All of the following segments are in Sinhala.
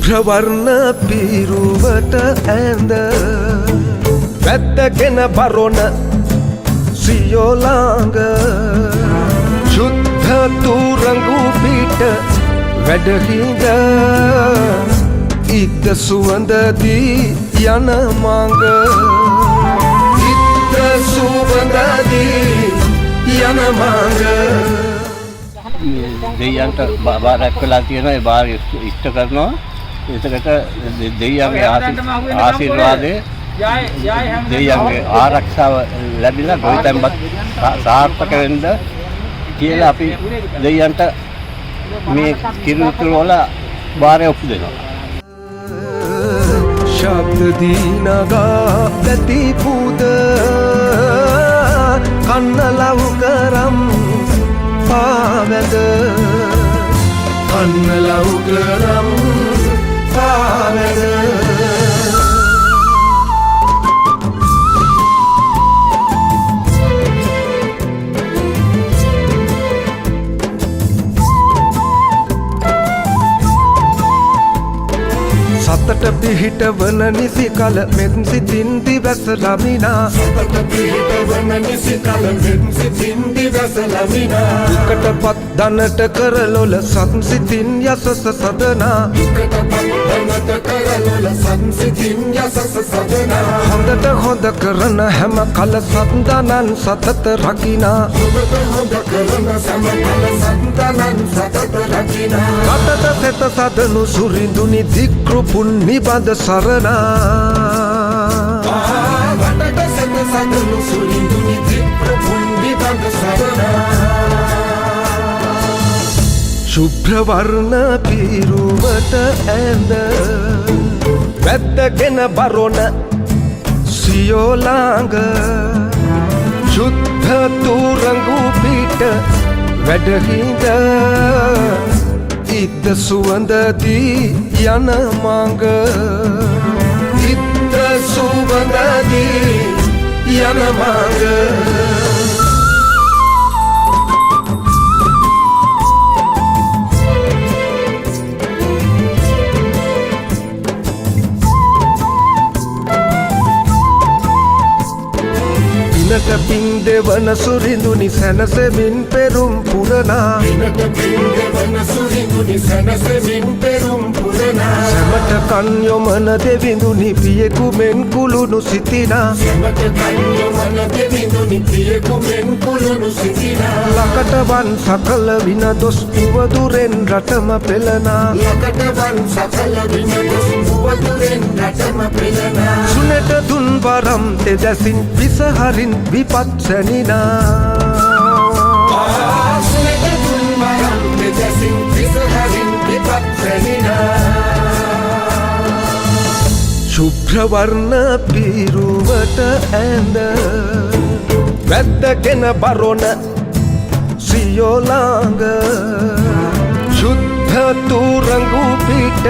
ශුභ්‍රවර්ණ පිරුවට ඇඳ වැද්දගෙන බරොන සියෝලාංග ශුද්ධ තුරංගු පිට වැඩහිඳ ඉද්ද සුවඳදී යන මඟ ඉද්ද සුවඳදී යන මඟ දෙයියන්ට බාරක් වෙලා තියෙනවා ඒ බාර ඉෂ්ට කරනවා ඒකට දෙයියන්ගේ ආශිර්වාදයේ දෙයියන්ගේ ආරක්ෂාව ලැබිලා ගොවිතැන්පත් සාර්ථක වෙන්න කියලා අපි දෙයියන්ට මේ කිරුතුරු වල බාරය ඔප්පු දෙනවා ශබ්ද දීනගා පැති පුද කන්න ලව් කරම් පාවැද කන්න ලව් කරම් පාවැද සතට පිහිට වන නිසි කල මෙත් සිතින් දිවස ලමිනා සතට පිහිට වන නිසි කල මෙත් සිතින් දිවස ලමිනා දුකටපත් දනට කරලොල සත් සිතින් යසස සදනා දුකටපත් දනට කරලොල සත් සිතින් යසස සදනා හොඳට හොඳ කරන හැම කල සත්දනන් සතත රකිනා හොඳට හොඳ කරන සම කල සත්දනන් සතත රකිනා රටට සෙත සදනු සුරිඳුනි දික්කෘප නිබඳ සරණා වටට සත සදනු සුරිඳුනි දික්කෘප නිබඳ සරණා ශුභ්‍රවර්ණ පිරුවට ඇඳ වැද්දගෙන බරොන සියෝලාංග ශුද්ධ තුරංගු පිට වැඩහිඳ ඉද්ද සුවඳදී යන මඟ ඉද්ද සුවඳදී යන මඟ පිනට පින් දෙවන සුරිඳුනි සැනසෙමින් පෙරුම් පුරනා පිනට පින් දෙවන සුරිඳුනි සැනසෙමින් පෙරුම් පුරනා සැමට කන් යොමන දෙවිඳුනි පියෙකු මෙන් කුළුණු සිතිනා සැමට කන් යොමන දෙවිඳුනි පියෙකු මෙන් කුළුණු සිතිනා ලකටවන් සකල වින දොස් උවදුරෙන් රටම පෙළනා ලකටවන් සකල වින දොස් උවදුරෙන් රටම පෙළනා සුනෙට දුන් වරම් තෙදසින් පිසහරින් විපත් සැනිනා සුනෙට දුන් වරම් තෙදසින් පිසහරින් විපත් සැනිනා ශුභ්‍රවර්ණ පිරුවට ඇඳ වැද්දගෙන බරොන සියෝලාංග ශුද්ධ තුරංගු පිට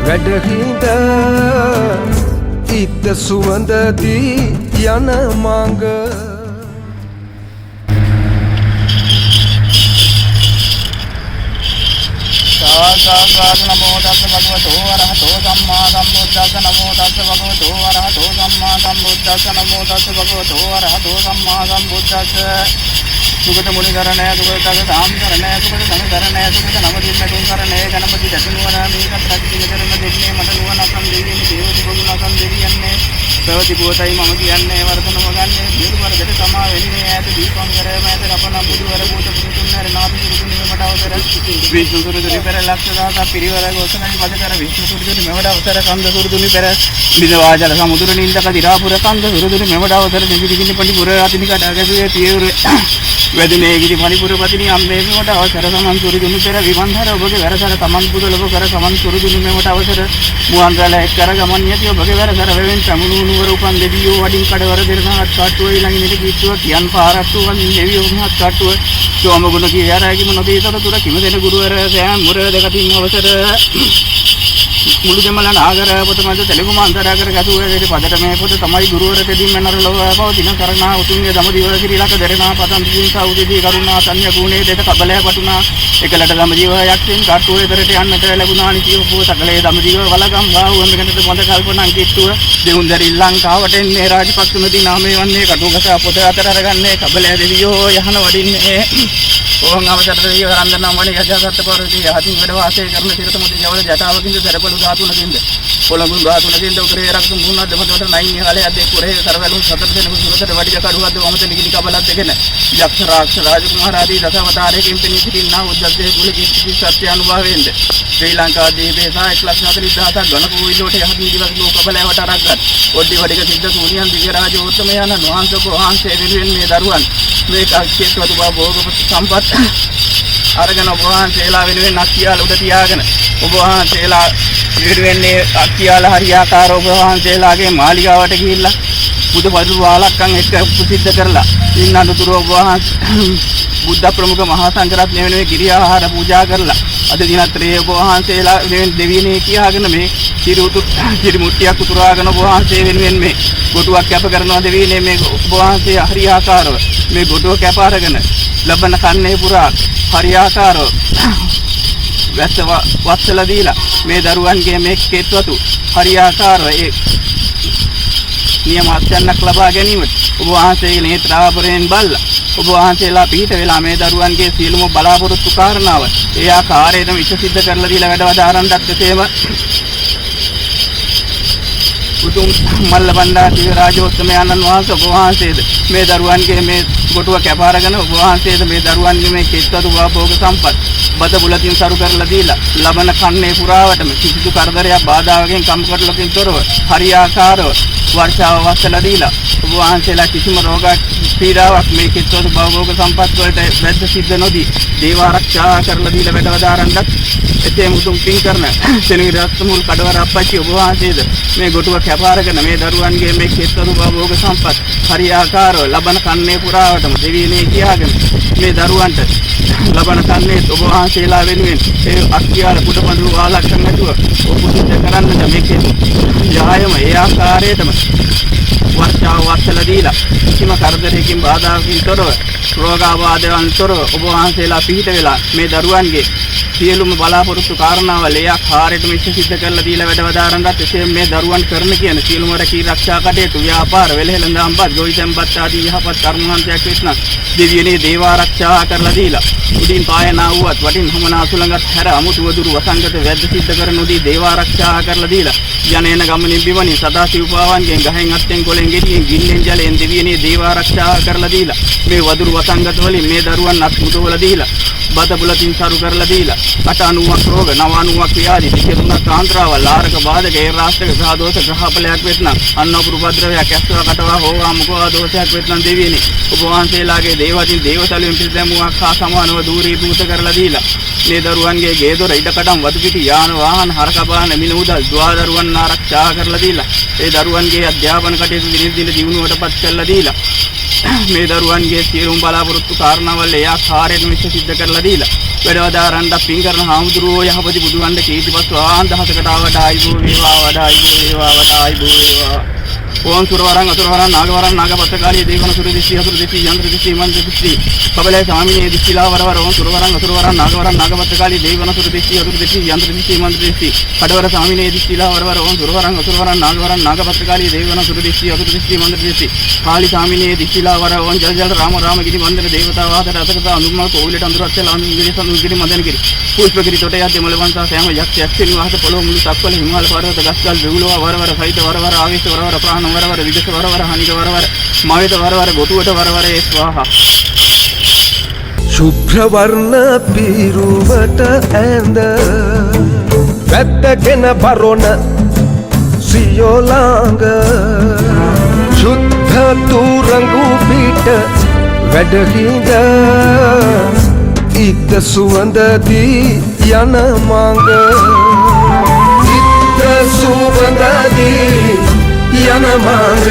වැඩහිඳ ඉද්ද සුවඳදී යන මඟ නමෝ තස්ස භගවතෝ අරහතෝ සම්මා සම්බුද්දස්ස නමෝ තස්ස භගවතෝ අරහතෝ සම්මා සම්බුද්දස්ස නමෝ තස්ස භගවතෝ අරහතෝ සම්මා සම්බුද්දස්ස සුගත මුනි කරණය සුගත තස සාම් කරණය සුගත තම කරණය සුගත නම දින්න තුන් කරණය ගණපති දතුනුවන මේකත් රැකගෙන කරන දෙන්නේ මට නුවණ අසම් දෙවියන් දේවති ගුණ අසම් දෙවියන්නේ ප්‍රවති පුවතයි මම කියන්නේ වර්ධනම ගන්නේ බිරු වර්ගයට සමා වෙන්නේ ඈත දීපං කරම ඈත රපණ බුදුවර භූත පුතුන්නර නාති සුදුනි මෙවට අවතර විෂ්ණු සුරුදුනි පෙර ලක්ෂදාස පිරිවර ගෝසනනි පද කර විෂ්ණු සුරුදුනි මෙවට අවතර කන්ද සුරුදුනි පෙර බිද වාජල සමුදුර නින්දක දිරාපුර කන්ද සුරුදුනි මෙවට අවතර නිවිදි කිනි පඬි පුර අතිනි කඩාගැසුවේ පියවර වැදුනේ ගිරි පරිපුර පතිනි අම්මේ මෙවට අවසර සමන් සුරුදුනි පෙර විවන්ධර ඔබගේ වැරසර තමන් පුදල ඔබ කර සමන් සුරුදුනි මෙවට අවසර මුවන් රැළ එක් කර ගමන් යති ඔබගේ වැරසර වෙවෙන් සමුණු නුවර උපන් දෙවියෝ වඩින් කඩවර දෙරනහත් කාට්ටුව ඊළඟින් කිච්චුව කියන් පාරට්ටුවන් දෙවියෝ මහත් කාට්ටුව සෝම ගුණ කියාරාගිම නොදීතර තුර කිම දෙන ගුරුවර සෑම මුර දෙකකින් අවසර මුළු දෙමළ නාගර පොත මැද තෙලුගු මාන්තරාගර ගැතුවේ පදට මේ පොත තමයි ගුරුවර දෙදින් මනර ලෝව පවතින කරනා උතුම්ගේ දමදිව කිරිලක දෙරනා පතන් දින් සෞදීදී කරුණා තන්‍ය ගුණේ දෙත කබලය වටුණා එකලට දමදිව යක්ෂෙන් කට්ටුවේ දරට යන්නට ලැබුණා නිතිය පො සකලේ දමදිව වලගම් වාහුව මෙකට පොඳ කල්පනා කිට්ටුව දෙවුන්දරි ලංකාවට එන්නේ රාජපක්ෂමති නාමයේ වන්නේ කටුගස පොත අතර අරගන්නේ කබලය දෙවියෝ යහන වඩින්නේ ඕන් අවසරට දී වරන්දන මණි යජාසත් පරිදි යහතින් වැඩ වාසය කරන තිරතමුද ජවල ජටාවකින්ද සරපළු ධාතුනකින්ද පොළඹුන් ධාතුනකින්ද උතරේ රක්සු මුණක් දෙපොතට නයින් හලේ අධේ කුරේ සරවැලුන් සතර දෙනෙකු සුරතට වඩික කඩුවක්ද වමත නිගිනි කබලක් දෙගෙන යක්ෂ රාක්ෂ රාජකුමාරාදී දසවතාරයකින් පෙනී සිටිනා උද්දච්චේ කුල කීර්ති සත්‍ය අනුභවයෙන්ද ශ්‍රී ලංකා දීපේ සහ 1,40,000ක් ගණක වූ යහතින් දිවස් ලෝක කබලයට අරක්ගත් ඔඩ්ඩි වඩික සිද්ධ සූනියන් දිව්‍ය රාජෝත්තමයන් වහන්සේ වෙනුවෙන් මේ දරුවන් මේ කක්ෂේත්වතු බව භෝග සම්පත් අරගෙන ඔබ වහන්සේලා වෙනුවෙන් අක්කියාල උඩ තියාගෙන ඔබ වහන්සේලා වෙනුවෙන්නේ අක්කියාල හරියාකාරව ඔබ වහන්සේලාගේ මාලිගාවට ගිහිල්ලා බුදු වදු වාලක්කම් එක්ක ප්‍රසිද්ධ කරලා ඉන්න අනුතුරු ඔබ වහන්සේ බුද්ධ ප්‍රමුඛ මහා සංඝරත්නය වෙනුවෙන් ගිරි ආහාර පූජා කරලා අද දිනත්‍රයේ ඔබ වහන්සේලා වෙනුවෙන් දෙවියනේ කියාගෙන මේ කිරි මුට්ටියක් උතුරාගෙන ඔබ වහන්සේ වෙනුවෙන් මේ ගොටුවක් කැප කරනවා දෙවියනේ මේ ඔබ වහන්සේ හරියාකාරව මේ ගොටුව කැප අරගෙන ලබන කන්නේ පුරා හරියාකාරව වස්සලා දීලා මේ දරුවන්ගේ මේ කෙත්වතු හරියාකාරව ඒ නියමයන්ක් ලබා ගැනීමට ඔබ වහන්සේගේ නේත්‍රාවරයෙන් බල්ලා ඔබ වහන්සේලා පිහිට වෙලා මේ දරුවන්ගේ සියලුම බලාපොරොත්තු කාරණාව ඒ ආකාරයෙන්ම ඉෂ සිද්ධ කරලා දීලා වැඩවදාරන්නත් තේම උතුම් මල්ල බණ්ඩාර දිව්‍ය රාජෝත්තමයන්න් වහන්සේ ඔබ වහන්සේද මේ දරුවන්ගේ මේ ගොටුව කැප අරගෙන ඔබ වහන්සේද මේ දරුවන්ගේ මේ කෙත්වතු භෝග සම්පත් බද බුලතින් සරු කරලා දීලා ලබන කන්නේ පුරාවටම කිසිදු කරදරයක් බාධාවකින් කම්කටොළකින් තොරව හරියාකාරව වර්ෂාව වස්සලා දීලා ඔබ වහන්සේලා කිසිම රෝගයක් පීඩාවක් මේ කෙත්වතු භෝග සම්පත් වලට වැද්ද සිද්ධ නොදී දේව ආරක්ෂා කරලා දීලා වැඩවදාරන්නත් එතේ මුතුන් පින් කරන සෙනවිර රත්මුල් කඩවර අපච්චි ඔබ වහන්සේද මේ ගොටුව කැප අරගෙන මේ දරුවන්ගේ මේ කෙත්වතු භෝග සම්පත් හරියාකාරව ලබන කන්නේ පුරාවටම දෙවියනේ කියාගෙන මේ දරුවන්ට ලබන කන්නේ ඔබ වහන්සේලා වෙනුවෙන් ඒ අක්කියාල පුඩපඳුරු වාලක්ෂම් නැතුව ඔපුසිත කරන්නට මේකේ යායම ඒ ආකාරයටම වර්ෂාව වස්සලා දීලා කිසිම කරදරයකින් බාධාකින් තොරව රෝගාබාධයන් තොරව ඔබ වහන්සේලා පිහිට වෙලා මේ දරුවන්ගේ සියලුම බලාපොරොත්තු කාරණාවල ඒ ආකාරයටම ඉෂ්ට සිද්ධ කරලා දීලා වැඩවදාරන්නත් එසේ මේ දරුවන් කරන කියන සියලුම රැකී ආරක්ෂා කටයුතු ව්‍යාපාර වෙලහෙළඳාම්පත් ගොවිතැන්පත් ආදී යහපත් කර්මවන්තයක් වෙත්නම් දෙවියනේ දේව ආරක්ෂා කරලා දීලා උඩින් පායනා වූවත් වටින් හමුනා සුළඟත් හැර අමුතු වදුරු වසංගත වැද්ද සිද්ධ කරන උදී දේව ආරක්ෂා කරලා දීලා යනේන ගමනින් බිමනින් සදා සිව්පාවන්ගෙන් ගහෙන් අත්තෙන් කොලෙන් ගෙඩියෙන් ගින්නෙන් ජලයෙන් දෙවියනේ දේව ආරක්ෂා කරලා දීලා මේ වදුරු වසංගත වලින් මේ දරුවන් අත් මුදවල දීලා බත බුලතින් සරු කරලා දීලා 89ක් රෝග 93ක් ව්‍යාධි 23ක් ආන්ත්‍රාවල් ආරක බාධක ඒ රාෂ්ට්‍රක සහ දෝෂ ග්‍රහපලයක් වෙත්නම් අන්නපුරු භද්‍රවයක් ඇස්වා කටවා හෝවා මුඛවා දෝෂයක් වෙත්නම් දෙවියනේ ඔබ වහන්සේලාගේ දේවතින් දේවතලෙන් පිළිදැමුවක් හා සමානව දූරීභූත කරලා දීලා මේ දරුවන්ගේ ගේ දොර ඉඩකඩම් වතු පිටි යාන වාහන හරකබාන මිල මුදල් දුවා දරුවන් ආරක්ෂා කරලා දීලා ඒ දරුවන්ගේ අධ්‍යාපන කටයුතු දිනෙදින දියුණුවටපත් කරලා දීලා මේ දරුවන්ගේ සියලුම බලාපොරොත්තු කාරණාවල් ඒ ආකාරයෙන්ම ඉෂ්ට සිද්ධ කරලා දීලා වැඩවදාරන්න පින් කරන හාමුදුරුවෝ යහපති බුදුවන්ට කීර්තිපත් ආන්දහසකට ආවඩායි වේවා වඩායි වේවා වඩායි වේවා ඕම් සුරවරං අසුරවරං නාගවරං නාගපත්තකාලී දේවන සුර දිස්සී හසුර දිස්සී යන්ත්‍ර දිස්සී මන්ත්‍ර දිස්සී කබලේ ස්වාමිනේ දිස්සීලා වරවර ඕම් සුරවරං අසුරවරං නාගවරං නාගපත්තකාලී දේවන සුර දිස්සී හසුර දිස්සී යන්ත්‍ර දිස්සී මන්ත්‍ර දිස්සී කඩවර ස්වාමිනේ දිස්සීලා වරවර ඕම් සුරවරං අසුරවරං නාගවරං නාගපත්තකාලී දේවන සුර දිස්සී හසුර දිස්සී මන්ත්‍ර දිස්සී කාලී ස්වාමිනේ දිස්සීලා වර ඕම් ජල ජල රාම රාම ගිනි වන්දන දේවතා වාදට අතකත අඳුම්මල් කෝවිලට අඳුරත් සල අඳුන්ගිරි සඳුන්ගිරි මදනගිරි පුෂ්පගිරි තොට යද්ද මලවන්තා සෑම යක්ෂ යක්ෂිනි වාහත පොළොව මුළු සක්වල හිමාල පර්වත ගස්කල් වෙවුලවා වරවර සහිත වරවර ආවේශ වරවර ප්‍රාණ වරවර විදස වරවර හනික වරවර මවිත වරවර ගොටුවට වරවර ඒ ස්වාහා ශුභ්‍ර වර්ණ පිරුවට ඇඳ වැද්දගෙන බරොන සියෝලාංග ශුද්ධ තුරංගු පිට වැඩහිඳ ඉක්ත සුවඳදී යන මඟ ඉක්ත සුවඳදී යන මඟ